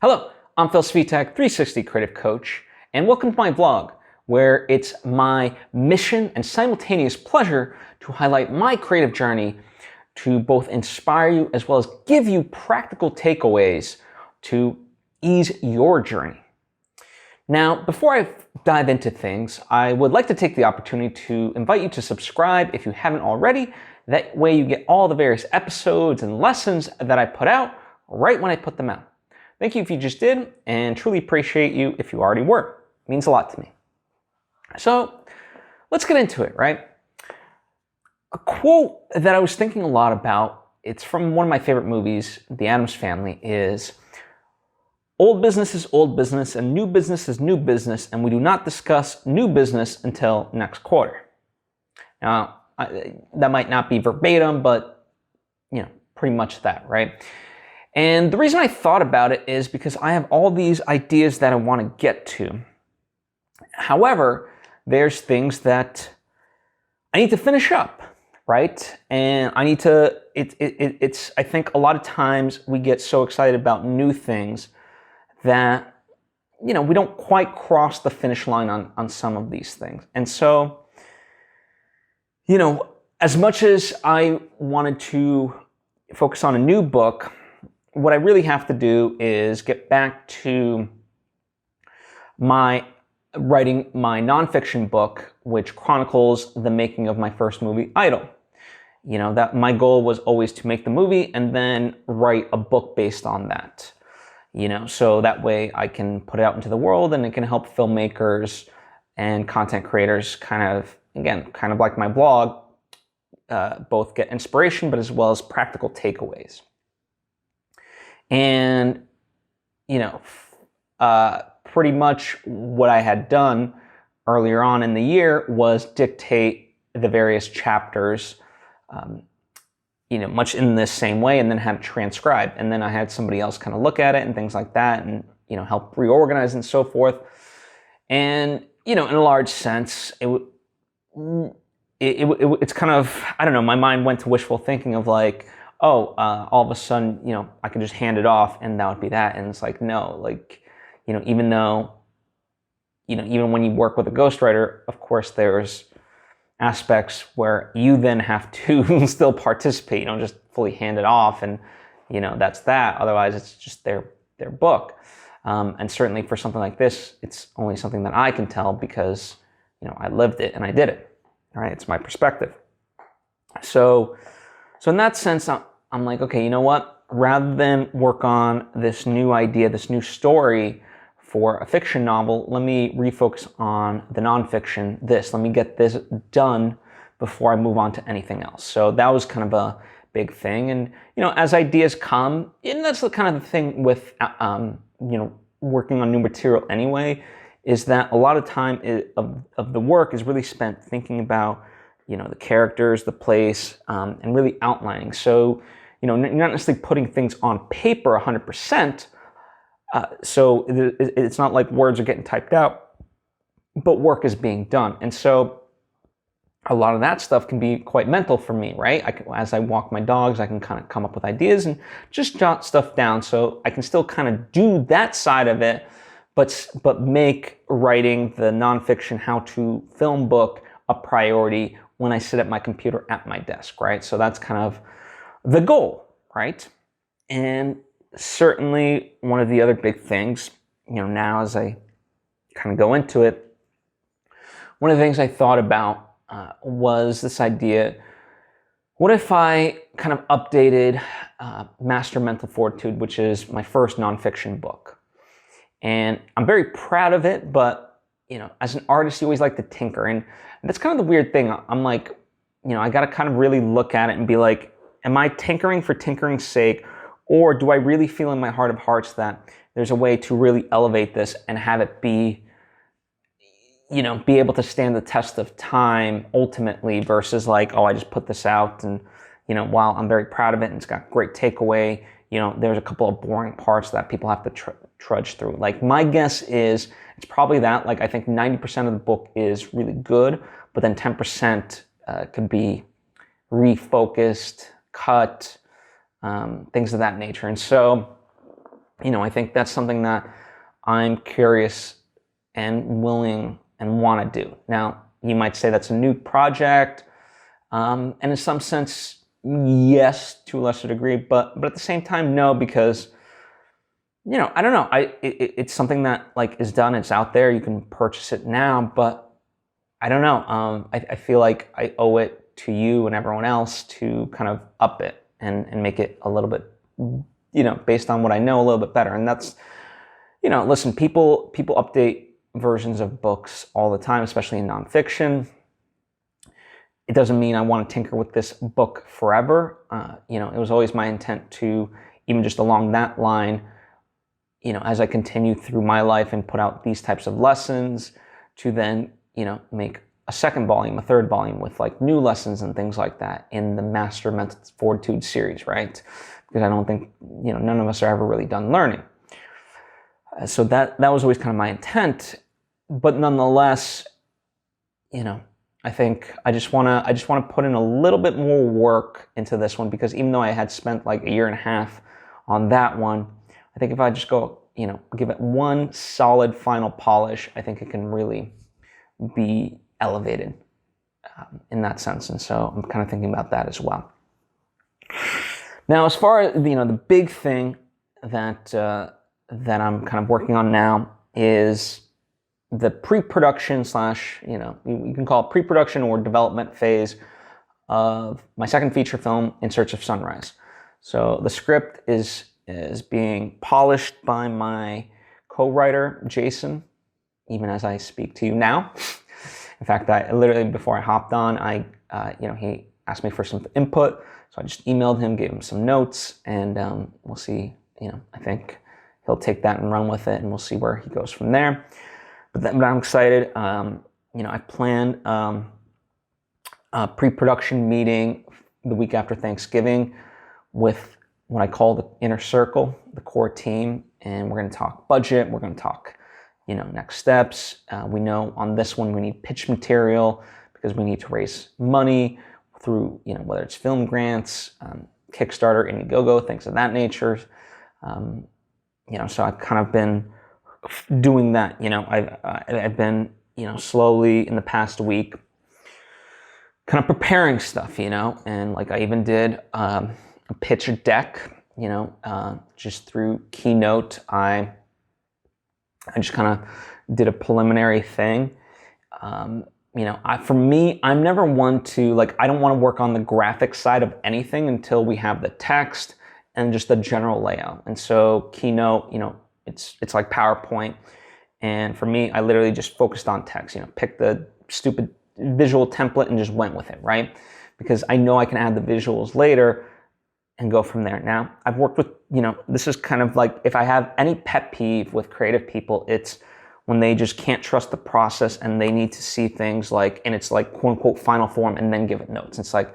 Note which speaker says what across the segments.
Speaker 1: Hello, I'm Phil Svitek, 360 Creative Coach, and welcome to my vlog, where it's my mission and simultaneous pleasure to highlight my creative journey to both inspire you as well as give you practical takeaways to ease your journey. Now, before I dive into things, I would like to take the opportunity to invite you to subscribe if you haven't already. That way you get all the various episodes and lessons that I put out right when I put them out. Thank you if you just did, and truly appreciate you if you already were. It means a lot to me. So let's get into it, right? A quote that I was thinking a lot about, it's from one of my favorite movies, The Addams Family, is old business is old business and new business is new business, and we do not discuss new business until next quarter. Now, that might not be verbatim, but pretty much that, right? And the reason I thought about it is because I have all these ideas that I want to get to. However, there's things that I need to finish up, right? And I need to, I think a lot of times we get so excited about new things that, we don't quite cross the finish line on some of these things. And so, as much as I wanted to focus on a new book, what I really have to do is get back to writing my nonfiction book, which chronicles the making of my first movie, Idol. That my goal was always to make the movie and then write a book based on that. So that way I can put it out into the world and it can help filmmakers and content creators kind of like my blog, both get inspiration, but as well as practical takeaways. And, pretty much what I had done earlier on in the year was dictate the various chapters, much in this same way, and then have it transcribed. And then I had somebody else kind of look at it and things like that and, help reorganize and so forth. And, in a large sense, it's kind of, I don't know, my mind went to wishful thinking of like, all of a sudden, I can just hand it off and that would be that. And it's like, no, even though, even when you work with a ghostwriter, of course, there's aspects where you then have to still participate. You don't just fully hand it off and, that's that. Otherwise, it's just their book. And certainly for something like this, it's only something that I can tell because, I lived it and I did it. All right, it's my perspective. So in that sense, I'm like, okay, you know what? Rather than work on this new idea, this new story for a fiction novel, let me refocus on the nonfiction, let me get this done before I move on to anything else. So that was kind of a big thing. And, as ideas come, and that's the kind of the thing with, working on new material anyway, is that a lot of time of the work is really spent thinking about the characters, the place, and really outlining. So, you're not necessarily putting things on paper 100%. So it's not like words are getting typed out, but work is being done. And so a lot of that stuff can be quite mental for me, right? As I walk my dogs, I can kind of come up with ideas and just jot stuff down. So I can still kind of do that side of it, but make writing the nonfiction how-to film book a priority when I sit at my computer at my desk, right? So that's kind of the goal, right? And certainly one of the other big things, now as I kind of go into it, one of the things I thought about was this idea, what if I kind of updated Master Mental Fortitude, which is my first nonfiction book? And I'm very proud of it, but, as an artist, you always like to tinker. And that's kind of the weird thing. I'm like, I got to kind of really look at it and be like, am I tinkering for tinkering's sake? Or do I really feel in my heart of hearts that there's a way to really elevate this and have it be able to stand the test of time ultimately versus like, oh, I just put this out and, while I'm very proud of it and it's got great takeaway, there's a couple of boring parts that people have to trudge through. Like my guess is it's probably that, like I think 90% of the book is really good, but then 10% could be refocused, cut, things of that nature. And so I think that's something that I'm curious and willing and want to do. Now, you might say that's a new project, and in some sense, yes, to a lesser degree, but at the same time, no, because I don't know. It's something that like is done. It's out there. You can purchase it now, but I don't know. I feel like I owe it to you and everyone else to kind of up it and make it a little bit, based on what I know, a little bit better. And that's, listen, people update versions of books all the time, especially in nonfiction. It doesn't mean I want to tinker with this book forever. It was always my intent to, even just along that line, as I continue through my life and put out these types of lessons, to then, make a second volume, a third volume with like new lessons and things like that in the Master Mental Fortitude series, right? Because I don't think, none of us are ever really done learning. So that was always kind of my intent. But nonetheless, I think I just want to put in a little bit more work into this one, because even though I had spent like a year and a half on that one, I think if I just go, give it one solid final polish, I think it can really be elevated in that sense. And so I'm kind of thinking about that as well. Now, as far as, the big thing that I'm kind of working on now is the pre-production / you can call it pre-production or development phase of my second feature film, In Search of Sunrise. So the script is being polished by my co-writer, Jason, even as I speak to you now. In fact, I literally, before I hopped on, he asked me for some input. So I just emailed him, gave him some notes, and we'll see, I think he'll take that and run with it, and we'll see where he goes from there. But I'm excited. I planned a pre-production meeting the week after Thanksgiving with what I call the inner circle, the core team, and we're going to talk budget. We're going to talk, next steps. We know on this one we need pitch material because we need to raise money through, whether it's film grants, Kickstarter, Indiegogo, things of that nature. So I've kind of been doing that. I've been, slowly in the past week, kind of preparing stuff, and like I even did a pitch deck, just through Keynote. I just kind of did a preliminary thing. For me, I'm never one to, I don't want to work on the graphic side of anything until we have the text and just the general layout. And so Keynote, it's like PowerPoint. And for me, I literally just focused on text, picked the stupid visual template and just went with it, right? Because I know I can add the visuals later and go from there. Now, I've worked with, this is kind of like, if I have any pet peeve with creative people, it's when they just can't trust the process and they need to see things and it's like quote unquote final form and then give it notes. It's like,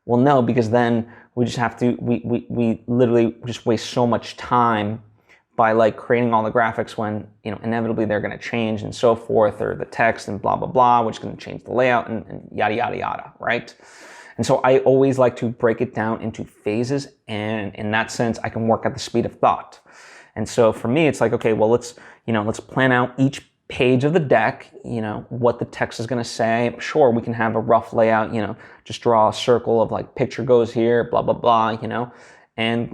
Speaker 1: well, no, because then we just have to, we literally just waste so much time by creating all the graphics when, inevitably they're going to change and so forth, or the text and blah, blah, blah, which is going to change the layout and yada, yada, yada, right? And so I always like to break it down into phases, and in that sense, I can work at the speed of thought. And so for me, it's like, okay, well, let's plan out each page of the deck, what the text is going to say. Sure, we can have a rough layout, just draw a circle of picture goes here, blah, blah, blah, and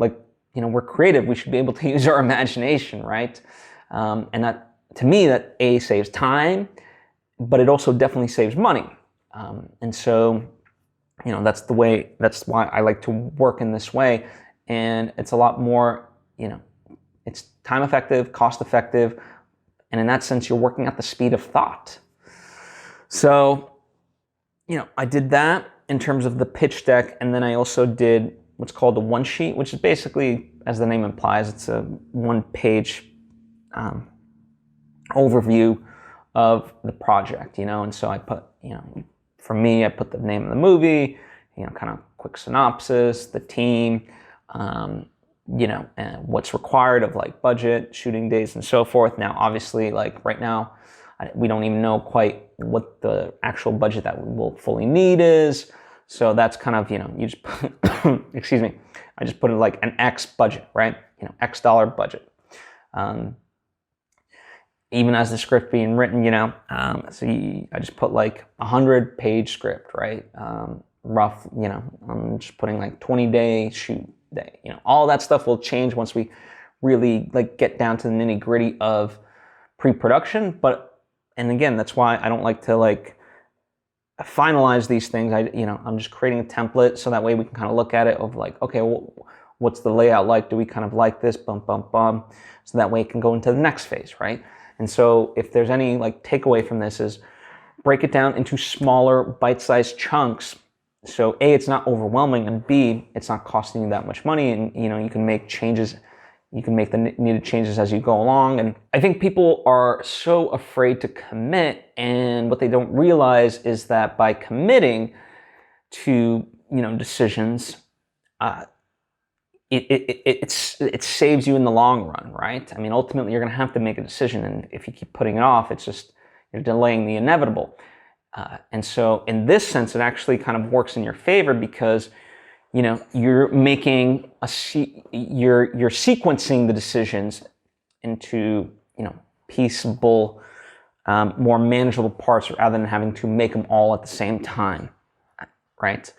Speaker 1: we're creative. We should be able to use our imagination, right? And that, to me, that A, saves time, but it also definitely saves money. And so, that's why I like to work in this way. And it's a lot more, it's time effective, cost effective. And in that sense, you're working at the speed of thought. So, I did that in terms of the pitch deck. And then I also did what's called a one sheet, which is basically, as the name implies, it's a one-page overview of the project, and so I put, for me, I put the name of the movie, kind of quick synopsis, the team, and what's required of budget, shooting days, and so forth. Now, obviously, right now, we don't even know quite what the actual budget that we will fully need is. So that's kind of, you just put, excuse me, I just put it an X budget, right? X dollar budget. Even as the script being written, I just put like 100-page script, right? Rough, I'm just putting like 20-day shoot day. All that stuff will change once we really like get down to the nitty-gritty of pre-production. And again, that's why I don't like to like finalize these things. I'm just creating a template so that way we can kind of look at it of like, okay, well, what's the layout like? Do we kind of like this? Bum, bum, bum. So that way it can go into the next phase, right? And so if there's any like takeaway from this is break it down into smaller bite-sized chunks. So A, it's not overwhelming, and B, it's not costing you that much money, and you can make changes. You can make the needed changes as you go along. And I think people are so afraid to commit, and what they don't realize is that by committing to decisions, it saves you in the long run, right? I mean, ultimately, you're going to have to make a decision, and if you keep putting it off, it's just you're delaying the inevitable. And so, in this sense, it actually kind of works in your favor because you're making you're sequencing the decisions into peaceable, more manageable parts, rather than having to make them all at the same time, right?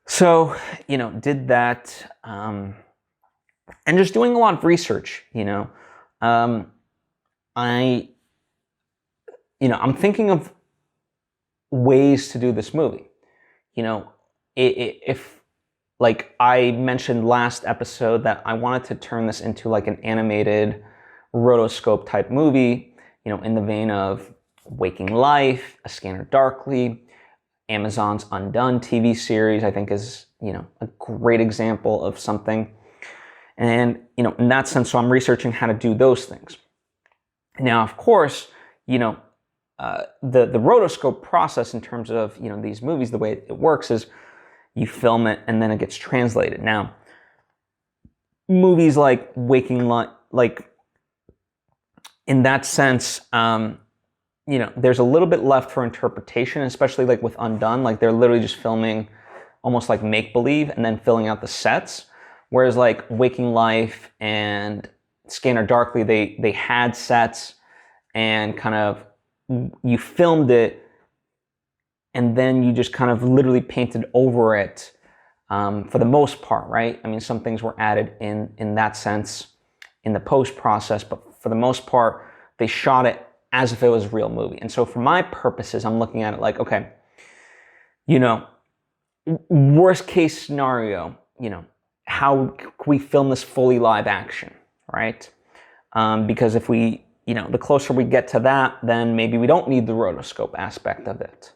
Speaker 1: So, did that, and just doing a lot of research, I'm thinking of ways to do this movie. If like I mentioned last episode that I wanted to turn this into like an animated rotoscope type movie, in the vein of Waking Life, A Scanner Darkly, Amazon's Undone TV series, I think is, a great example of something. And, in that sense, so I'm researching how to do those things. Now, of course, the rotoscope process in terms of, these movies, the way it works is you film it and then it gets translated. Now, movies like Waking Life, like in that sense, there's a little bit left for interpretation, especially like with Undone. Like they're literally just filming almost like make-believe and then filling out the sets. Whereas like Waking Life and Scanner Darkly, they had sets and kind of you filmed it and then you just kind of literally painted over it for the most part, right? I mean, some things were added in that sense in the post process, but for the most part, they shot it as if it was a real movie. And so for my purposes, I'm looking at it like, okay, worst case scenario, how can we film this fully live action, right? Because if we, the closer we get to that, then maybe we don't need the rotoscope aspect of it,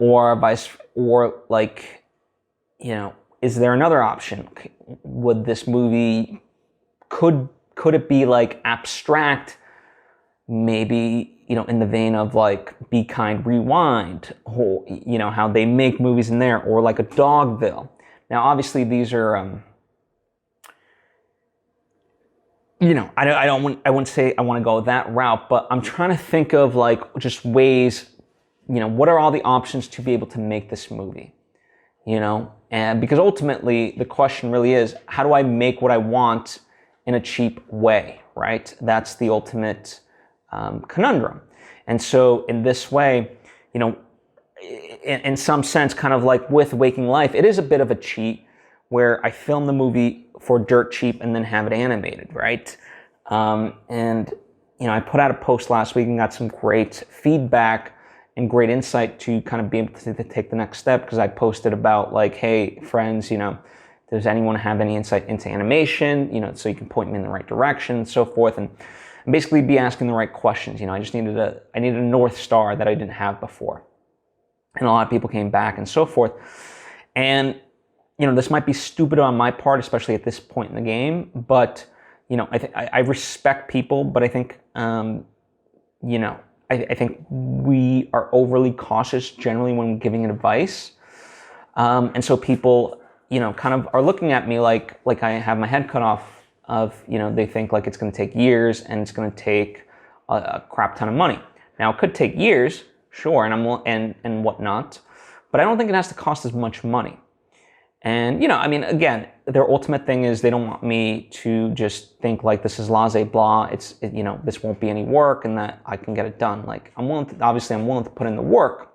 Speaker 1: or like, is there another option? Would this movie, could it be like abstract, maybe, in the vein of like Be Kind, Rewind, or, how they make movies in there, or like a Dogville. Now, obviously, these are, I wouldn't say I want to go that route, but I'm trying to think of like just ways, what are all the options to be able to make this movie, and because ultimately the question really is, how do I make what I want in a cheap way, right? That's the ultimate conundrum. And so in this way, in some sense, kind of like with Waking Life, it is a bit of a cheat where I film the movie for dirt cheap and then have it animated, right? And I put out a post last week and got some great feedback and great insight to kind of be able to take the next step, because I posted about like, hey, friends, does anyone have any insight into animation, so you can point me in the right direction and so forth, and basically be asking the right questions. I just needed a North Star that I didn't have before. And a lot of people came back and so forth. And, this might be stupid on my part, especially at this point in the game, but, I respect people, but I think, I think we are overly cautious generally when giving advice. And so people, kind of are looking at me like I have my head cut off of, they think like it's going to take years and it's going to take a crap ton of money. Now, it could take years, sure, and whatnot, but I don't think it has to cost as much money. And, I mean, again, their ultimate thing is they don't want me to just think like this is laissez blah. This won't be any work and that I can get it done. Like I'm willing to put in the work,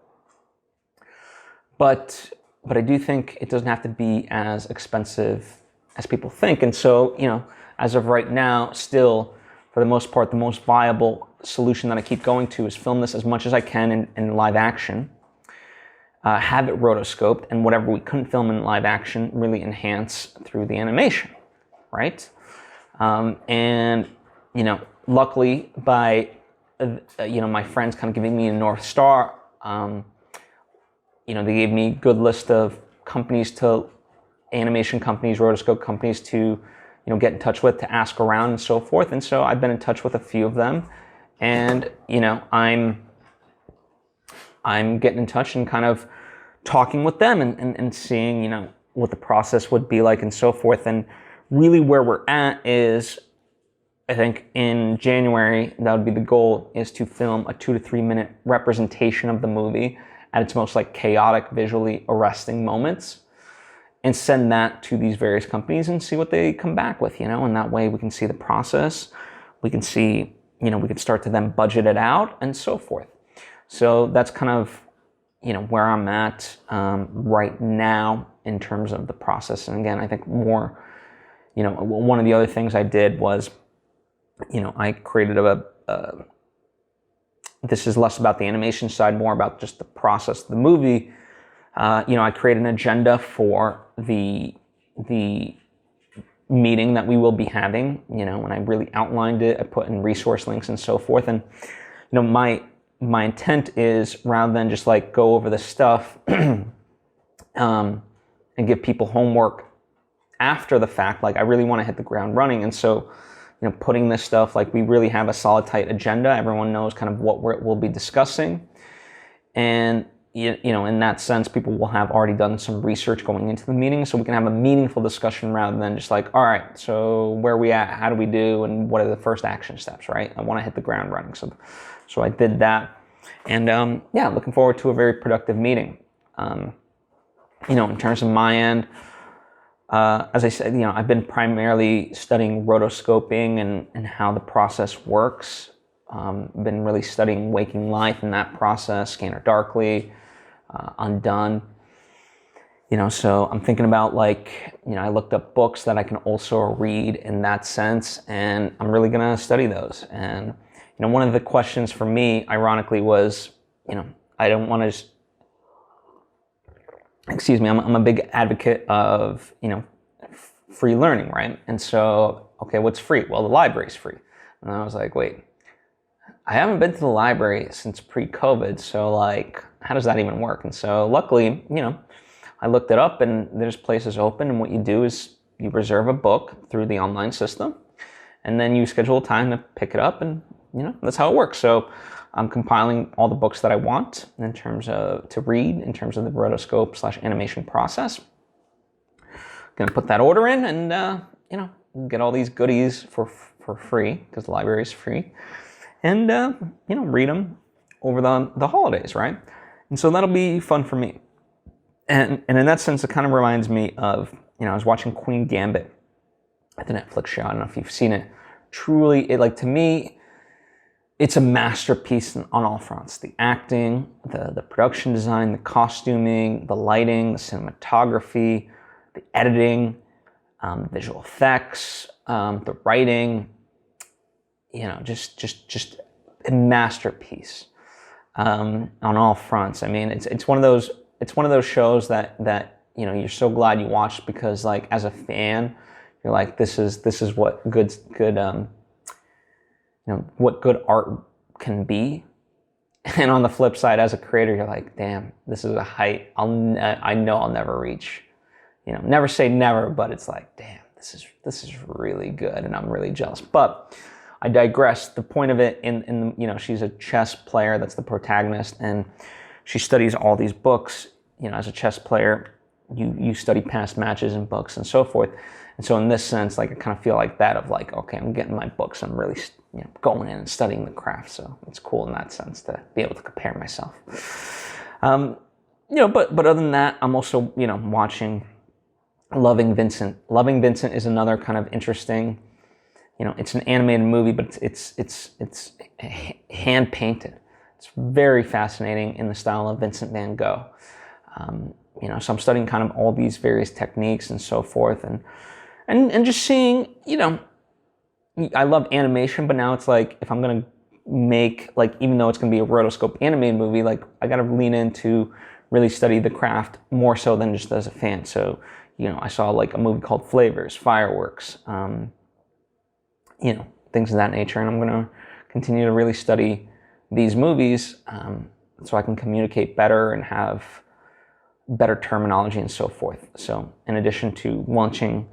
Speaker 1: but I do think it doesn't have to be as expensive as people think. And so, as of right now, still, for the most part, the most viable solution that I keep going to is film this as much as I can in live action. Have it rotoscoped, and whatever we couldn't film in live action, really enhance through the animation, right? And luckily by my friends kind of giving me a North Star, they gave me a good list of animation companies, rotoscope companies to get in touch with, to ask around and so forth. And so I've been in touch with a few of them, and I'm getting in touch and kind of talking with them and seeing, what the process would be like and so forth. And really where we're at is, I think in January, that would be the goal, is to film a 2 to 3 minute representation of the movie at its most like chaotic, visually arresting moments, and send that to these various companies and see what they come back with, and that way we can see the process. We can see, we can start to then budget it out and so forth. So that's kind of, where I'm at right now in terms of the process. And again, I think more, one of the other things I did was, I created this is less about the animation side, more about just the process of the movie. I created an agenda for the meeting that we will be having, and I really outlined it. I put in resource links and so forth. And, my intent is, rather than just like go over the stuff and give people homework after the fact, like I really want to hit the ground running. And so, putting this stuff, like we really have a solid, tight agenda. Everyone knows kind of what we'll be discussing. And, in that sense, people will have already done some research going into the meeting, so we can have a meaningful discussion rather than just like, all right, so where are we at? How do we do? And what are the first action steps, right? I want to hit the ground running. So I did that. And looking forward to a very productive meeting. In terms of my end, as I said, I've been primarily studying rotoscoping and how the process works. Been really studying Waking Life in that process, Scanner Darkly, Undone. So I'm thinking about I looked up books that I can also read in that sense, and I'm really going to study those. And one of the questions for me, ironically, was, I don't want to just, I'm a big advocate of, free learning, right? And so, okay, what's free? Well, the library's free. And I was like, wait, I haven't been to the library since pre-COVID, so how does that even work? And so luckily, I looked it up and there's places open, and what you do is you reserve a book through the online system, and then you schedule time to pick it up, and that's how it works. So I'm compiling all the books that I want in terms of to read in terms of the rotoscope/animation process. Gonna put that order in and get all these goodies for free, because the library is free, and read them over the holidays, right? And so that'll be fun for me. And in that sense, it kind of reminds me of, I was watching Queen Gambit at the Netflix show. I don't know if you've seen it. Truly, to me, it's a masterpiece on all fronts. The acting, the production design, the costuming, the lighting, the cinematography, the editing, visual effects, the writing, just a masterpiece on all fronts. I mean, it's one of those shows that you're so glad you watched, because as a fan, you're like, this is what good what good art can be. And on the flip side, as a creator, you're like, damn, this is a height I know I'll never reach. Never say never, but it's like, damn, this is really good, and I'm really jealous. But I digress. The point of it, she's a chess player, that's the protagonist, and she studies all these books. As a chess player, you study past matches and books and so forth. And so in this sense, I kind of feel like that of okay, I'm getting my books, I'm really going in and studying the craft. So it's cool in that sense to be able to compare myself. But other than that, I'm also watching Loving Vincent. Loving Vincent is another kind of interesting, it's an animated movie, but it's hand painted. It's very fascinating in the style of Vincent van Gogh. So I'm studying kind of all these various techniques and so forth, and just seeing, I love animation, but now it's like, if I'm gonna make, like, even though it's gonna be a rotoscope animated movie, like, I gotta lean into really study the craft more so than just as a fan. So, I saw like a movie called Flavors, Fireworks, things of that nature, and I'm gonna continue to really study these movies so I can communicate better and have better terminology and so forth. So in addition to launching,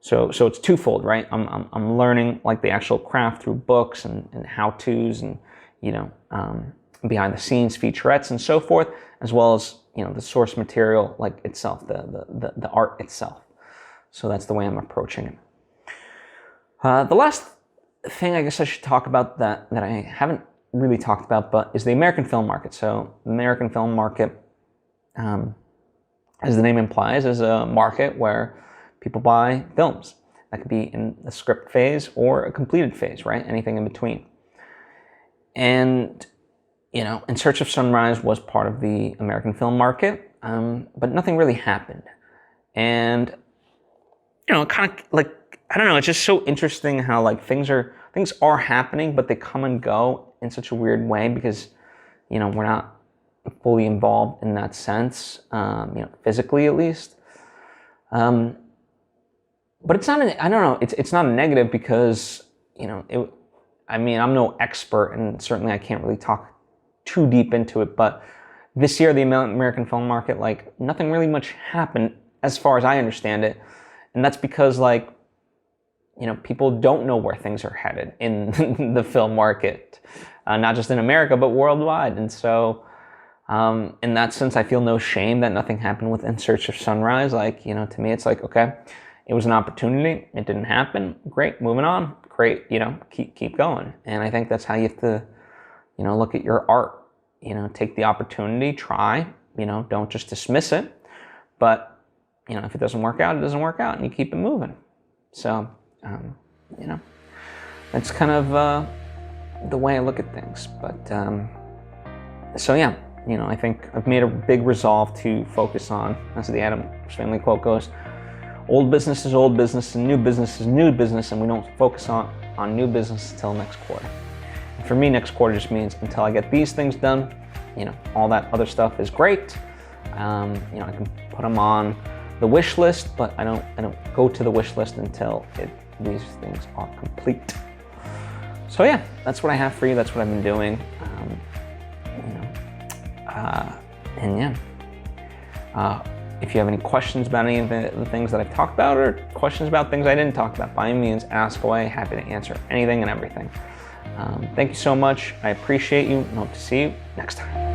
Speaker 1: so it's twofold, right? I'm learning like the actual craft through books and how-tos and behind the scenes featurettes and so forth, as well as the source material like itself, the art itself. So that's the way I'm approaching it. The last thing I guess I should talk about that I haven't really talked about, but is the American film market. So the American film market, as the name implies, is a market where people buy films. That could be in the script phase or a completed phase, right? Anything in between. And, In Search of Sunrise was part of the American film market, but nothing really happened. And, kind of like, I don't know, it's just so interesting how like things are happening, but they come and go in such a weird way because, we're not fully involved in that sense, physically at least. But it's not, I don't know, it's not a negative because, I'm no expert, and certainly I can't really talk too deep into it, but this year, the American film market, like, nothing really much happened as far as I understand it. And that's because, like, people don't know where things are headed in the film market, not just in America, but worldwide. And so, in that sense, I feel no shame that nothing happened with In Search of Sunrise. Like, to me, it's like, okay, it was an opportunity. It didn't happen. Great, moving on. Great, keep going. And I think that's how you have to, look at your art. Take the opportunity, try. Don't just dismiss it. But, if it doesn't work out, it doesn't work out, and you keep it moving. So, that's kind of the way I look at things. But, so yeah, I think I've made a big resolve to focus on, as the Adam Family quote goes, old business is old business and new business is new business, and we don't focus on new business until next quarter. And for me, next quarter just means until I get these things done, all that other stuff is great. I can put them on the wish list, but I don't go to the wish list until these things are complete. So yeah, that's what I have for you. That's what I've been doing. And yeah, if you have any questions about any of the things that I've talked about, or questions about things I didn't talk about, by any means, ask away. Happy to answer anything and everything. Thank you so much. I appreciate you, and hope to see you next time.